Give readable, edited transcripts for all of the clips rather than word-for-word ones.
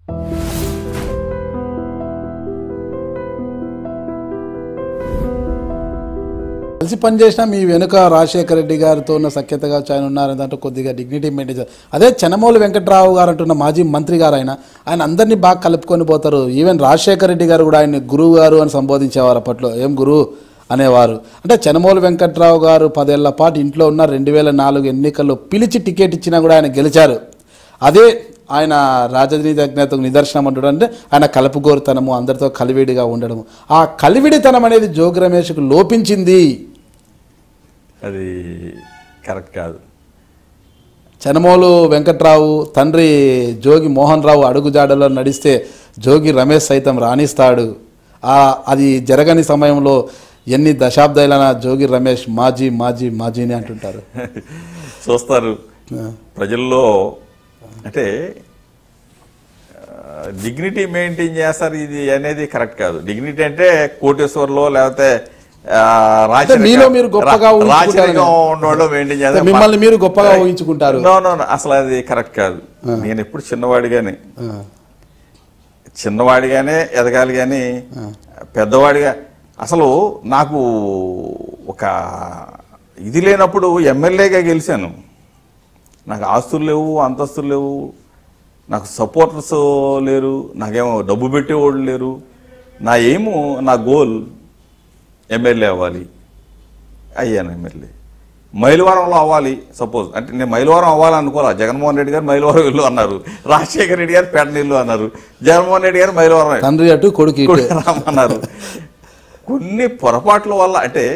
కలిసి పనిచేసినా మీ వెనుక రాజశేఖర రెడ్డి గారితో ఉన్న సఖ్యతగా ఆయన ఉన్నారని దాంట్లో కొద్దిగా డిగ్నిటీ మెయింటైన్ చేస్తారు. అదే చనమోలు వెంకట్రావు గారు అంటున్న మాజీ మంత్రి గారు ఆయన అందరినీ బాగా కలుపుకొని పోతారు. ఈవెన్ రాజశేఖర రెడ్డి గారు కూడా ఆయన గురువు గారు అని సంబోధించేవారు అప్పట్లో. ఏం గురువు అనేవారు. అంటే చనమోలు వెంకట్రావు గారు 10 ఏళ్ల పాటు ఇంట్లో ఉన్న 2004 ఎన్నికల్లో పిలిచి టికెట్ ఇచ్చినా కూడా ఆయన గెలిచారు. అదే ఆయన రాజనీతిజ్ఞతకు నిదర్శనం అంటాడు. అంటే ఆయన కలుపుగోరుతనము, అందరితో కలివిడిగా ఉండడము. ఆ కలివిడితనం అనేది జోగి రమేష్కు లోపించింది. అది కరెక్ట్ కాదు. చనమోలు వెంకట్రావు తండ్రి జోగి మోహన్ రావు అడుగుజాడలో నడిస్తే జోగి రమేష్ సైతం రాణిస్తాడు. అది జరగని సమయంలో ఎన్ని దశాబ్దాలైనా జోగి రమేష్ మాజీ మాజీ మాజీని అంటుంటారు. చూస్తారు ప్రజల్లో. అంటే డిగ్నిటీ మెయింటైన్ చేస్తారు, ఇది అనేది కరెక్ట్ కాదు. డిగ్నిటీ అంటే కోటేశ్వర్లో లేకపోతే మీరు గొప్పగా మెయింటైన్ చేస్తారు, మిమ్మల్ని మీరు గొప్పగా ఊహించుకుంటారు. అసలు అది కరెక్ట్ కాదు. నేను ఎప్పుడు చిన్నవాడిగానే ఎదగాలి కానీ పెద్దవాడిగా అసలు నాకు ఒక ఇది లేనప్పుడు ఎమ్మెల్యేగా గెలిచాను. నాకు ఆస్తులు లేవు, అంతస్తులు లేవు, నాకు సపోర్టర్స్ లేరు, నాకేమో డబ్బు పెట్టేవాళ్ళు లేరు. నా గోల్ ఎమ్మెల్యే అవ్వాలి. అయ్యాను ఎమ్మెల్యే. మైలవరంలో అవ్వాలి సపోజ్ అంటే నేను మైలవరం అవ్వాలనుకోలే. జగన్మోహన్ రెడ్డి గారు మైలవరం ఇల్లు అన్నారు, రాజశేఖర రెడ్డి గారు పేటన ఇల్లు అన్నారు, జగన్మోహన్ రెడ్డి గారు మైలవరం తండ్రి అటు కొడుకు అన్నారు. కొన్ని పొరపాట్ల వల్ల అంటే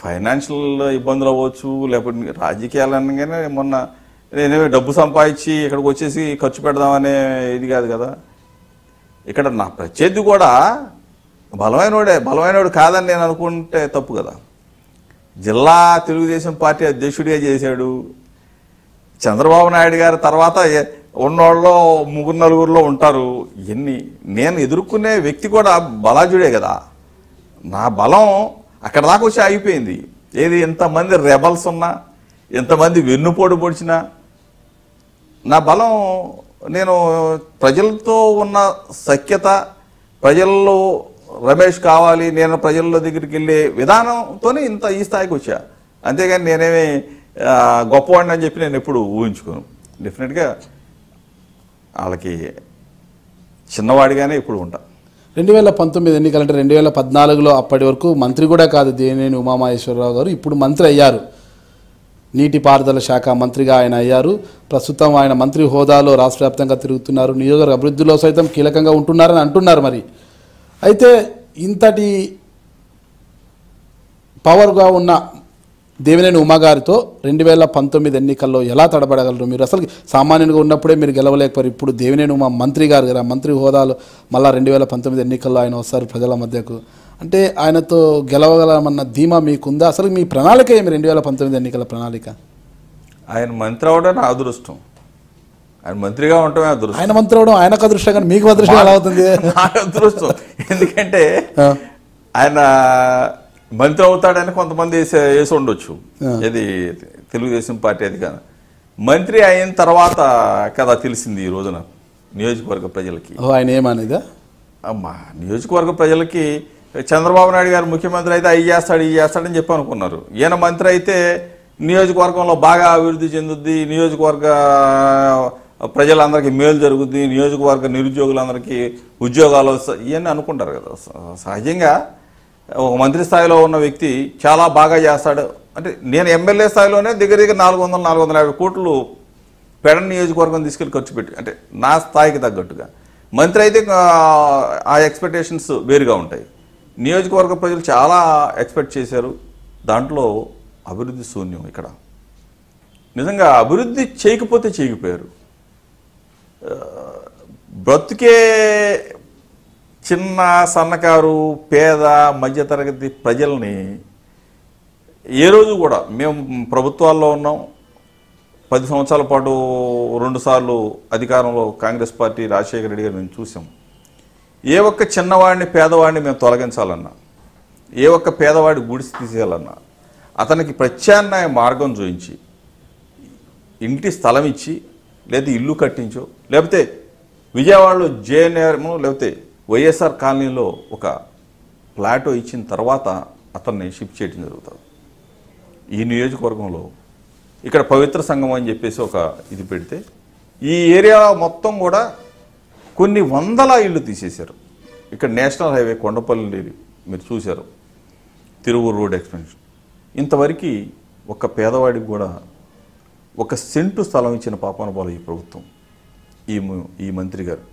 ఫైనాన్షియల్ ఇబ్బందులు అవ్వచ్చు, లేకపోతే రాజకీయాలు అనగానే మొన్న నేనేమి డబ్బు సంపాదించి ఇక్కడికి వచ్చేసి ఖర్చు పెడదామనే ఇది కాదు కదా. ఇక్కడ నా ప్రత్యర్థి కూడా బలమైనవాడు కాదని నేను అనుకుంటే తప్పు కదా. జిల్లా తెలుగుదేశం పార్టీ అధ్యక్షుడిగా చేశాడు. చంద్రబాబు నాయుడు గారి తర్వాత ఉన్నోళ్ళలో 3-4 ఉంటారు. నేను ఎదుర్కొనే వ్యక్తి కూడా బలాజుడే కదా. నా బలం అక్కడ దాకా వచ్చి ఆగిపోయింది. ఏది ఎంతమంది రెబల్స్ ఉన్నా, ఎంతమంది వెన్నుపోటు పొడిచినా నా బలం నేను ప్రజలతో ఉన్న సఖ్యత, ప్రజల్లో రమేష్ కావాలి, నేను ప్రజల్లో దగ్గరికి వెళ్ళే విధానంతోనే ఈ స్థాయికి వచ్చా. అంతేగాని నేనేమి గొప్పవాడిని అని చెప్పి నేను ఎప్పుడు ఊహించుకోను. డెఫినెట్గా వాళ్ళకి చిన్నవాడిగానే ఇప్పుడు ఉంటా. 2019 ఎన్నికలంటే 2014లో అప్పటి వరకు మంత్రి కూడా కాదు దేవినేని ఉమామహేశ్వరరావు గారు. ఇప్పుడు మంత్రి అయ్యారు. నీటిపారుదల శాఖ మంత్రిగా ఆయన అయ్యారు. ప్రస్తుతం ఆయన మంత్రి హోదాలో రాష్ట్ర వ్యాప్తంగా తిరుగుతున్నారు. నియోజకవర్గ అభివృద్ధిలో సైతం కీలకంగా ఉంటున్నారని అంటున్నారు. మరి అయితే ఇంతటి పవర్గా ఉన్న దేవినేని ఉమా గారితో 2019 ఎన్నికల్లో ఎలా తడబడగలరు మీరు? అసలు సామాన్యునిగా ఉన్నప్పుడే మీరు గెలవలేకపోయారు. ఇప్పుడు దేవినేని ఉమా మంత్రి గారు కదా, మంత్రి హోదాలో మళ్ళీ 2019 ఎన్నికల్లో ఆయన వస్తారు ప్రజల మధ్యకు. అంటే ఆయనతో గెలవగలమన్న ధీమా మీకుందా? అసలు మీ ప్రణాళిక ఏమి 2019 ఎన్నికల ప్రణాళిక? ఆయన మంత్రి అవడం నా అదృష్టం, ఆయన మంత్రిగా ఉండటమే అదృష్టం. ఆయన మంత్రి అవడం ఆయనకు అదృష్టం కానీ మీకు అదృష్టం ఎలా అవుతుంది? నాకు అదృష్టం. ఎందుకంటే ఆయన మంత్రి అవుతాడని కొంతమంది వేసి ఉండొచ్చు. ఇది తెలుగుదేశం పార్టీ అది కాదు. మంత్రి అయిన తర్వాత కదా తెలిసింది ఈ రోజున నియోజకవర్గ ప్రజలకి. ఆయన ఏమనేదా? అమ్మా, నియోజకవర్గ ప్రజలకి చంద్రబాబు నాయుడు గారు ముఖ్యమంత్రి అయితే అవి చేస్తాడని చెప్పి అనుకున్నారు. ఈయన మంత్రి అయితే నియోజకవర్గంలో బాగా అభివృద్ధి చెందుద్ది, నియోజకవర్గ ప్రజలందరికీ మేలు జరుగుద్ది, నియోజకవర్గ నిరుద్యోగులందరికీ ఉద్యోగాలు వస్తాయి ఇవన్నీ అనుకుంటారు కదా. సహజంగా ఒక మంత్రి స్థాయిలో ఉన్న వ్యక్తి చాలా బాగా చేస్తాడు అంటే, నేను ఎమ్మెల్యే స్థాయిలోనే దగ్గర 400-450 కోట్లు పెడన నియోజకవర్గం తీసుకెళ్ళి ఖర్చు పెట్టి, అంటే నా స్థాయికి తగ్గట్టుగా. మంత్రి అయితే ఆ ఎక్స్పెక్టేషన్స్ వేరుగా ఉంటాయి. నియోజకవర్గ ప్రజలు చాలా ఎక్స్పెక్ట్ చేశారు. దాంట్లో అభివృద్ధి శూన్యం. ఇక్కడ నిజంగా అభివృద్ధి చేయకపోయారు. బ్రతుకే చిన్న సన్నకారు పేద మధ్యతరగతి ప్రజల్ని ఏ రోజు కూడా మేము ప్రభుత్వాల్లో ఉన్నాం. 10 సంవత్సరాల పాటు 2 సార్లు అధికారంలో కాంగ్రెస్ పార్టీ రాజశేఖర రెడ్డి గారు మేము చూసాం. ఏ ఒక్క చిన్నవాడిని పేదవాడిని మేము తొలగించాలన్నా, ఏ ఒక్క పేదవాడి గుడిసి తీసేయాలన్నా అతనికి ప్రత్యామ్నాయ మార్గం చూపించి ఇంటి స్థలం ఇచ్చి, లేదా ఇల్లు కట్టించో, లేకపోతే విజయవాడలో జేఎన్ఆర్ఎం లేకపోతే వైఎస్ఆర్ కాలనీలో ఒక ప్లాటో ఇచ్చిన తర్వాత అతన్ని షిఫ్ట్ చేయడం జరుగుతుంది. ఈ నియోజకవర్గంలో ఇక్కడ పవిత్ర సంఘం అని చెప్పేసి ఒక ఇది పెడితే ఈ ఏరియా మొత్తం కూడా కొన్ని వందల ఇళ్ళు తీసేశారు. ఇక్కడ నేషనల్ హైవే కొండపల్లి మీరు చూశారు, తిరువూరు రోడ్ ఎక్స్టెన్షన్. ఇంతవరకు ఒక పేదవాడికి కూడా ఒక సెంటు స్థలం ఇచ్చిన పాపాన పోల ఈ ప్రభుత్వం, ఈ మంత్రి గారు.